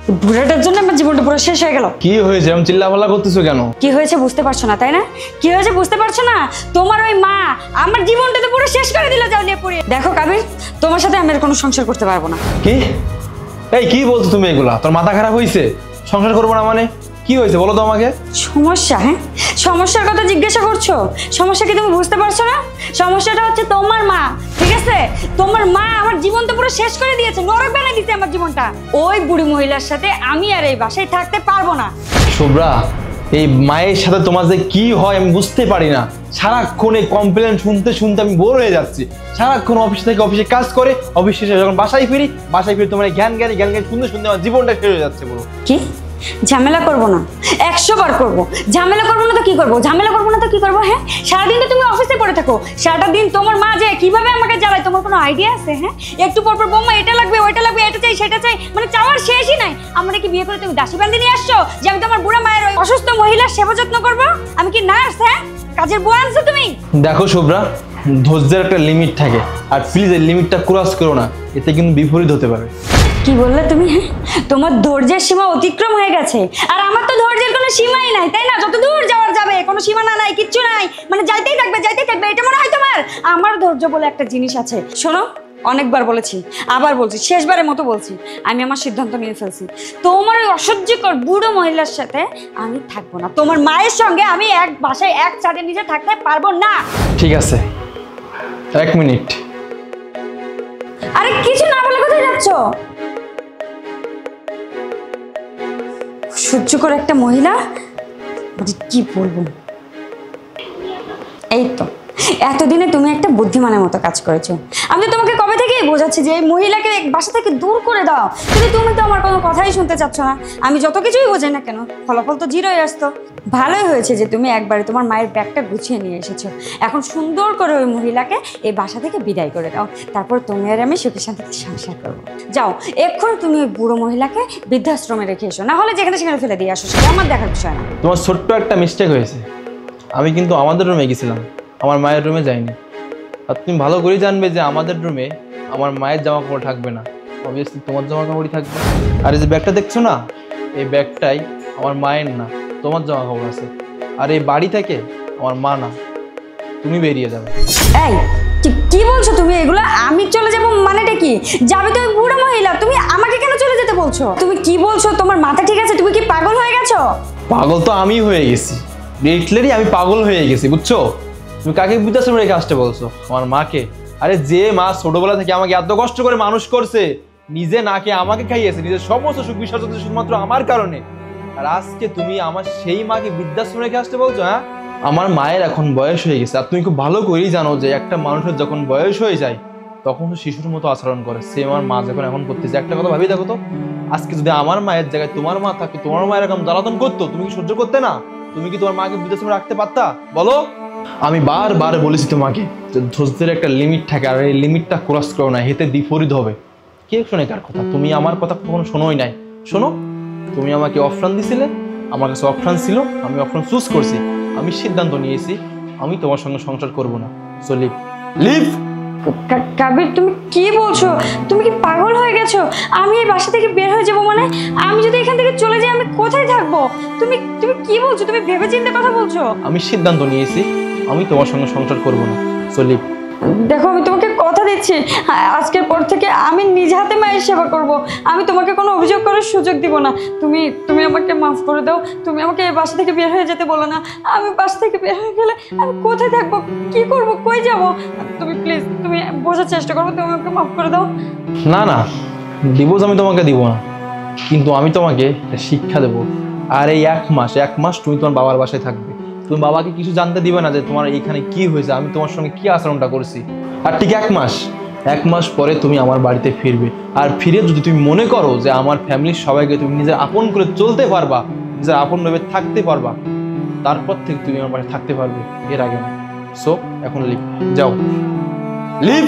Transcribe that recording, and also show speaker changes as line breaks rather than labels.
বুড়াটার জন্য আমার জীবনটা পুরো শেষ হয়ে গেল।
কি হয়েছে এরকম চিল্লাপাল্লা করতেছো কেন?
কি হয়েছে বুঝতে পারছো না তাই না? কি হয়েছে বুঝতে পারছো না? তোমার ওই মা আমার জীবনটা তো পুরো শেষ করে দিল জ্বালিয়ে পুড়িয়ে। দেখো কাবির, তোমার সাথে আমি আর কোনো সংসার করতে পারবো না।
কি? এই কি বলছো তুমি এগুলা? তোর মাথা খারাপ হয়েছে? সংসার করবো না মানে কি হয়েছে বলো তো আমাকে।
সমস্যা? হ্যাঁ, সমস্যার কথা জিজ্ঞাসা করছো? সমস্যা কি তুমি বুঝতে পারছো না? সমস্যাটা হচ্ছে তোমার মা, ঠিক আছে? তোমার মা আমার জীবন তো পুরো শেষ করে দিয়েছে, নরক বানিয়ে দিয়েছে আমার জীবনটা। ওই বুড়ি মহিলার সাথে আমি আর এই বাসায় থাকতে পারবো না।
শুভ্রা, এই মায়ের সাথে তোমার যে কি হয় আমি বুঝতে পারি না। সারাক্ষণ এই কমপ্লেন শুনতে শুনতে আমি বোর হয়ে যাচ্ছি। সারাক্ষণ অফিস থেকে অফিসে কাজ করে, অফিস শেষে যখন বাসায় ফিরি তোমার জ্ঞান শুনতে শুনতে আমার জীবনটা শেষ হয়ে যাচ্ছে পুরো।
কি ঝামেলা করবো না? 100 বার করবো। ঝামেলা করবো না তো কি করবো? ঝামেলা করবো না তো কি করবো? হ্যাঁ, সারাদিন তো তুমি অফিসে পড়ে থাকো, সারাটা দিন তোমার মা যে কিভাবে আমাকে জ্বালায় তোমার কোনো আইডিয়া আছে? হ্যাঁ, একটু পর পর বৌমা এটা লাগবে ওইটা লাগবে, এটা চাই সেটা চাই, মানে চাওয়ার শেষই নাই। আমরা কি বিয়ে করে তুমি দাসী বান্ধি নিয়ে আসছো যে আমি তোমার বুড়া মায়ের ওই অসুস্থ মহিলার সেবা যত্ন করবো? আমি কি নার্স? হ্যাঁ, কাজের বুয়া আনছো তুমি?
দেখো শুভ্রা, ধৈর্যের একটা লিমিট থাকে, আর প্লিজ এই লিমিটটা ক্রস করো না, এতে কিন্তু বিপরীত হতে পারে।
কি বললে তুমি? হ্যাঁ, তোমার ধৈর্যের সীমা অতিক্রম হয়ে গেছে, আর আমার তো ধৈর্যের কোনো সীমাই নাই, তাই না? যত দূর যাওয়ার যাবে, কোনো সীমানা নাই, কিচ্ছু নাই, মানে যাইতেই থাকবে যাইতেই থাকবে। এটা মনে হয় তোমার? আমার ধৈর্য বলে একটা জিনিস আছে। শোনো, অনেকবার বলেছি, আবার বলছি, শেষবারের মতো বলছি, আমি আমার সিদ্ধান্ত নিয়ে ফেলছি। তোমার ওই অসহ্যকর বুড়ো মহিলার সাথে আমি থাকবো না। তোমার মায়ের সঙ্গে আমি এক বাসায় এক ছাদের নিচে থাকতে পারবো না।
ঠিক আছে, 1 মিনিট।
আরে কিছু না বলে কোথায় যাচ্ছ? সহ্য করে একটা মহিলা, মানে কি বলবো। এই তো এতদিনে তুমি একটা বুদ্ধিমানের মতো কাজ করেছো। আমি তো তোমাকে কবে থেকেই বোঝাচ্ছি যে এই মহিলাকে বাসা থেকে দূর করে দাও, কিন্তু তুমি তো আমার কোনো কথাই শুনতে চাচ্ছ না। আমি যত কিছুই বোঝাই না কেন, ফলাফল তো জিরোই আসতো। ভালোই হয়েছে যে তুমি একবারে তোমার মায়ের ব্যাগটা গুছিয়ে নিয়ে এসেছো। এখন সুন্দর করে ওই মহিলাকে এই বাসা থেকে বিদায় করে দাও, তারপর তুমি আর আমি সুখে শান্তিতে সংসার করবো। যাও এক্ষুনি তুমি ওই বুড়ো মহিলাকে বৃদ্ধাশ্রমে রেখে এসো, না হলে যেখানে সেখানে ফেলে দিয়ে আসো, সেটা আমার দেখার বিষয় না।
তোমার ছোট্ট একটা মিস্টেক হয়েছে। আমি কিন্তু আমাদের রুমে গেছিলাম, আমার মায়ের রুমে যাইনি। আর তুমি ভালো করেই জানবে যে আমাদের রুমে আমার মায়ের জামা কাপড় থাকবে না, অবভিয়াসলি তোমার জামা কাপড়ই থাকবে। আর এই যে ব্যাগটা দেখছো না, এই ব্যাগটাই আমার মায়ের না, তোমার জামা কাপড় আছে। আর এই বাড়ি থেকে আমার মা না, তুমি বেরিয়ে যাবে।
এই কি বলছো তুমি এগুলো? আমি চলে যাব মানেটা কি? যাবে তো ওই বুড়ো মহিলা, তুমি আমাকে কেন চলে যেতে বলছো? তুমি কি বলছো? তোমার মাথা ঠিক আছে? তুমি কি পাগল হয়ে গেছো?
পাগল তো আমি হয়ে গেছি, লিটারেলি আমি পাগল হয়ে গেছি, বুঝছো? তুমি কাকে বৃদ্ধাশ্রমে রেখে আসতে বলছো? আমার মাকে। আরে যে মা ছোটবেলা থেকে আমাকে এত কষ্ট করে মানুষ করছে, নিজে না খেয়ে আমাকে খাইয়েছে, নিজের সমস্ত সুখ বিসর্জন শুধুমাত্র আমার কারণে, আর আজকে তুমি আমার সেই মাকে বৃদ্ধাশ্রমে রেখে আসতে বলছো? হ্যাঁ, আমার মায়ের এখন বয়স হয়ে গেছে, আর তুমি খুব ভালো করেই জানো যে একটা মানুষের যখন বয়স হয়ে যায় তখন শিশুর মতো আচরণ করে। সে আমার মা যখন এখন করতেছে, একটা কথা ভাবি দেখো তো, আজকে যদি আমার মায়ের জায়গায় তোমার মা থাকতো, তোমার মায়ের এরকম জ্বালাতন করতো, তুমি কি সহ্য করতে না? তুমি কি তোমার মাকে বৃদ্ধাশ্রমে রাখতে পারতা বলো? আমি বারবার বলেছি তোমাকে যে ধৈর্যের একটা লিমিট থাকে, আর এই লিমিটটা ক্রস করো না, হেতে বিপরীত হবে। কে শোনে কার কথা? তুমি আমার কথা কখনো শোনোই নাই। শোনো, তুমি আমাকে অপশন দিছিলে, আমার কাছে অপশন ছিল, আমি অপশন চুজ করছি, আমি সিদ্ধান্ত নিয়েছি আমি তোমার সঙ্গে সংসার করব না। So leave, leave.
কাবির, তুমি কি বলছো? তুমি কি পাগল হয়ে গেছো? আমি এই বাসা থেকে বের হয়ে যাবো মানে? আমি যদি এখান থেকে চলে যাই আমি কোথায় থাকবো? তুমি তুমি কি বলছো? তুমি ভেবেচিন্তে কথা বলছো?
আমি সিদ্ধান্ত নিয়েছি আমি তোমার সঙ্গে সংসার করব না। So leave.
দেখো, আমি তোমাকে কথা দিচ্ছি, আজকের পর থেকে আমি নিজ হাতে মায়ের সেবা করব। আমি তোমাকে কোনো অভিযোগ করার সুযোগ দিব না। তুমি তুমি আমাকে মাফ করে দাও। তুমি আমাকে এই বাসা থেকে বের হয়ে যেতে বলো না। আমি বাসা থেকে বের হয়ে গেলে আমি কোথায় থাকবো, কি করব, কই যাব? তুমি প্লিজ, তুমি বোঝার চেষ্টা করো, তুমি আমাকে মাফ করে দাও।
না না, ডিভোর্স আমি তোমাকে দিব না, কিন্তু আমি তোমাকে একটা শিক্ষা দেবো। আর এই 1 মাস তুমি তোমার বাবার বাসায় থাকবে। তুমি বাবাকে কিছু জানতে দিবে না যে তোমার এইখানে কি হয়েছে, আমি তোমার সঙ্গে কি আচরণটা করছি। আর ঠিক 1 মাস পরে তুমি আমার বাড়িতে ফিরবে। আর ফিরে যদি তুমি মনে করো যে আমার ফ্যামিলির সবাইকে তুমি নিজের আপন করে চলতে পারবা, নিজের আপন ভাবে থাকতে পারবা, তারপর থেকে তুমি আমার বাড়িতে থাকতে পারবে, এর আগে না। সো এখন লিভ, যাও, লিভ।